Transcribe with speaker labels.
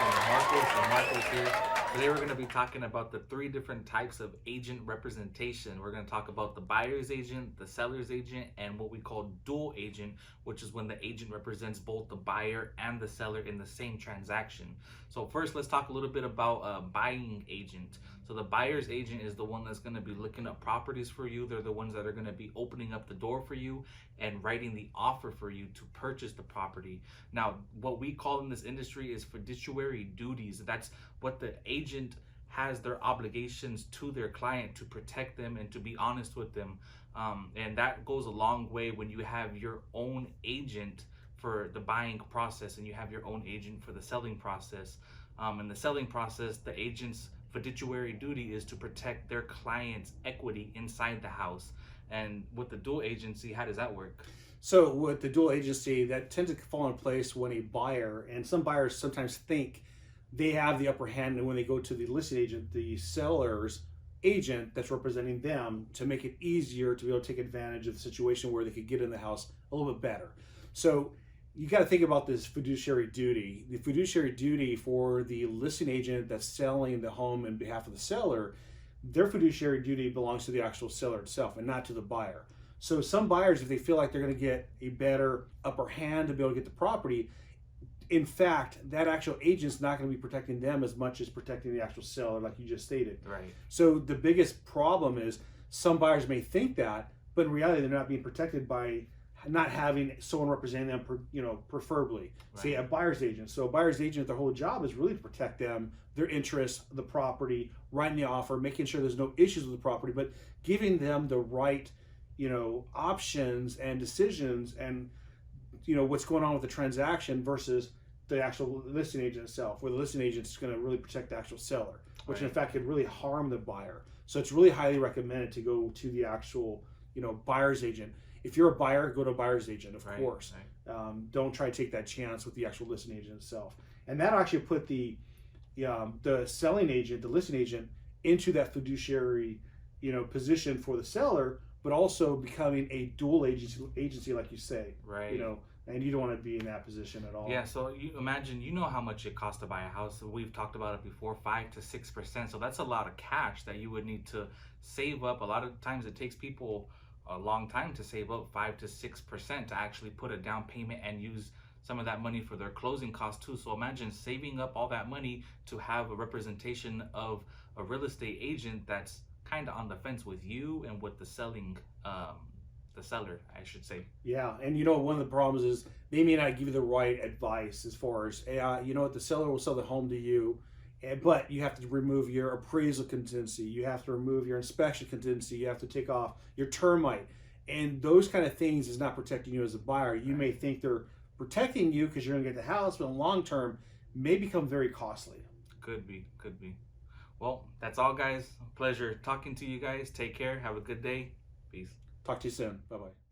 Speaker 1: Marcos and Marcos here. Today we're going to be talking about the three different types of agent representation. We're going to talk about the buyer's agent, the seller's agent, and what we call dual agent, which is when the agent represents both the buyer and the seller in the same transaction. So first, let's talk a little bit about a buying agent. So the buyer's agent is the one that's going to be looking up properties for you. They're the ones that are going to be opening up the door for you and writing the offer for you to purchase the property. Now, what we call in this industry is fiduciary duties. That's what the agent has, their obligations to their client to protect them and to be honest with them. And that goes a long way when you have your own agent for the buying process and you have your own agent for the selling process. In the selling process, the agent's fiduciary duty is to protect their client's equity inside the house. And with the dual agency, how does that work?
Speaker 2: So with the dual agency, that tends to fall in place when a buyer, and some buyers sometimes think they have the upper hand, and when they go to the listing agent, the seller's agent that's representing them, to make it easier to be able to take advantage of the situation where they could get in the house a little bit better. So you got to think about this fiduciary duty. The fiduciary duty for the listing agent that's selling the home on behalf of the seller, their fiduciary duty belongs to the actual seller itself and not to the buyer. So some buyers, if they feel like they're going to get a better upper hand to be able to get the property, in fact, that actual agent's not going to be protecting them as much as protecting the actual seller, like you just stated.
Speaker 1: Right.
Speaker 2: So the biggest problem is some buyers may think that, but in reality, they're not being protected by not having someone representing them, preferably. Right. Say a buyer's agent. So a buyer's agent, their whole job is really to protect them, their interests, the property, writing the offer, making sure there's no issues with the property, but giving them the right, options and decisions and, what's going on with the transaction versus the actual listing agent itself, where the listing agent is going to really protect the actual seller, which in fact could really harm the buyer. So it's really highly recommended to go to the actual, buyer's agent. If you're a buyer, go to a buyer's agent, of course. Right. Don't try to take that chance with the actual listing agent itself. And that actually put the selling agent, the listing agent, into that fiduciary, position for the seller, but also becoming a dual agency, like you say.
Speaker 1: Right.
Speaker 2: And you don't want to be in that position at all.
Speaker 1: Yeah, so you imagine, how much it costs to buy a house. We've talked about it before, 5 to 6%. So that's a lot of cash that you would need to save up. A lot of times it takes people a long time to save up 5 to 6% to actually put a down payment and use some of that money for their closing costs too. So imagine saving up all that money to have a representation of a real estate agent that's kind of on the fence with you and with the selling the seller, I should say.
Speaker 2: Yeah, and one of the problems is they may not give you the right advice as far as, hey, the seller will sell the home to you, but you have to remove your appraisal contingency, you have to remove your inspection contingency, you have to take off your termite, and those kind of things is not protecting you as a buyer. You may think they're protecting you because you're going to get the house, but in the long term may become very costly.
Speaker 1: Could be. Well, that's all, guys. Pleasure talking to you guys. Take care. Have a good day. Peace.
Speaker 2: Talk to you soon. Bye-bye.